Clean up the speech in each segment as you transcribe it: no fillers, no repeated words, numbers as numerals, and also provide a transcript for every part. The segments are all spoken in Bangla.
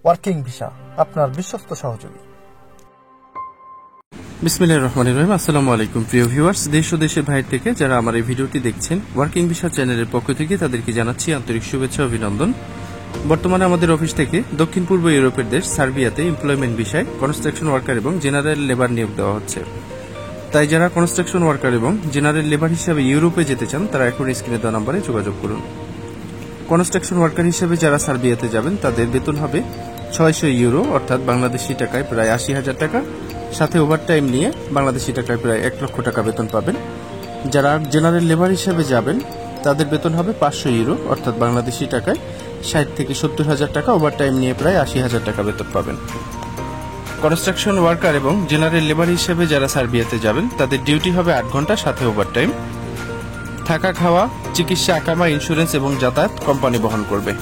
ওয়ার্কিং ভিসা, আপনার বিশ্বস্ত সহযোগী। বিসমিল্লাহির রহমানির রহিম। আসসালামু আলাইকুম প্রিয় ভিউয়ার্স, দেশ ও দেশের বাইরে থেকে যারা আমার এই ভিডিওটি দেখছেন, ওয়ার্কিং ভিসা চ্যানেলের পক্ষ থেকে তাদেরকে জানাচ্ছি আন্তরিক শুভেচ্ছা ও অভিনন্দন। বর্তমানে আমাদের অফিস থেকে দক্ষিণ পূর্ব ইউরোপের দেশ সার্বিয়াতে এমপ্লয়মেন্ট ভিসায় কনস্ট্রাকশন ওয়ার্কার এবং জেনারেল লেবার নিয়োগ দেওয়া হচ্ছে। তাই যারা কনস্ট্রাকশন ওয়ার্কার এবং জেনারেল লেবার হিসাবে ইউরোপে যেতে চান তারা এখন স্ক্রিনে দেওয়া নম্বরে যোগাযোগ করুন। কনস্ট্রাকশন ওয়ার্কার হিসেবে যারা সার্বিয়াতে যাবেন তাদের বেতন হবে 600 ইউরো, অর্থাৎ বাংলাদেশি টাকায় প্রায় 80,000 টাকা। সাথে ওভারটাইম নিয়ে বাংলাদেশি টাকায় প্রায় 1 লক্ষ টাকা বেতন পাবেন। যারা জেনারেল লেবার হিসেবে যাবেন তাদের বেতন হবে 500 ইউরো, অর্থাৎ বাংলাদেশি টাকায় 60 থেকে 70,000 টাকা। ওভারটাইম নিয়ে প্রায় 80,000 টাকা বেতন পাবেন। কনস্ট্রাকশন ওয়ার্কার এবং জেনারেল লেবার হিসেবে যারা সার্বিয়াতে যাবেন তাদের ডিউটি হবে 8 ঘন্টা, সাথে ওভারটাইম। থাকা, খাওয়া, চিকিৎসা, আকামা, ইন্স্যুরেন্স এবং যাতায়াত কোম্পানি বহন করবে।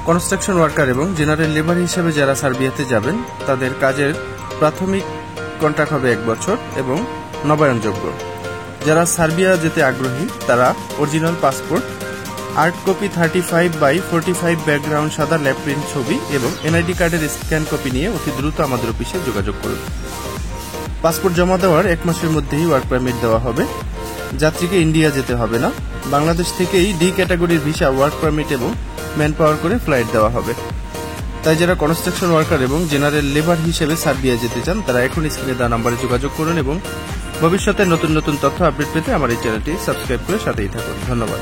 কনস্ট্রাকশন ওয়ার্কার এবং জেনারেল লেবার হিসেবে যারা সার্বিয়াতে যাবেন তাদের কাজের প্রাথমিক কন্ট্রাক্ট হবে 1 বছর এবং নবায়নযোগ্য। যারা সার্বিয়া যেতে আগ্রহী তারা original passport, art copy 35/45 background সাদা ল্যাব প্রিন্ট ছবি এবং এনআইডি কার্ডের স্ক্যান কপি নিয়ে অতি দ্রুত আমাদের অফিসে যোগাযোগ করুন। পাসপোর্ট জমা দেওয়ার 1 মাসের মধ্যেই ওয়ার্ক পারমিট দেওয়া হবে। যাত্রীকে ইন্ডিয়া যেতে হবে না। বাংলাদেশ থেকেই ডি ক্যাটাগরির ভিসা, ওয়ার্ক পারমিট এবং ম্যান পাওয়ার করে ফ্লাইট দেওয়া হবে। তাই যারা কনস্ট্রাকশন ওয়ার্কার এবং জেনারেল লেবার হিসেবে সার্বিয়া যেতে চান তারা এখন স্ক্রিনে দেওয়া নম্বরে যোগাযোগ করুন এবং ভবিষ্যতে নতুন নতুন তথ্য আপডেট পেতে আমার এই চ্যানেলটি সাবস্ক্রাইব করে সাথেই থাকুন। ধন্যবাদ।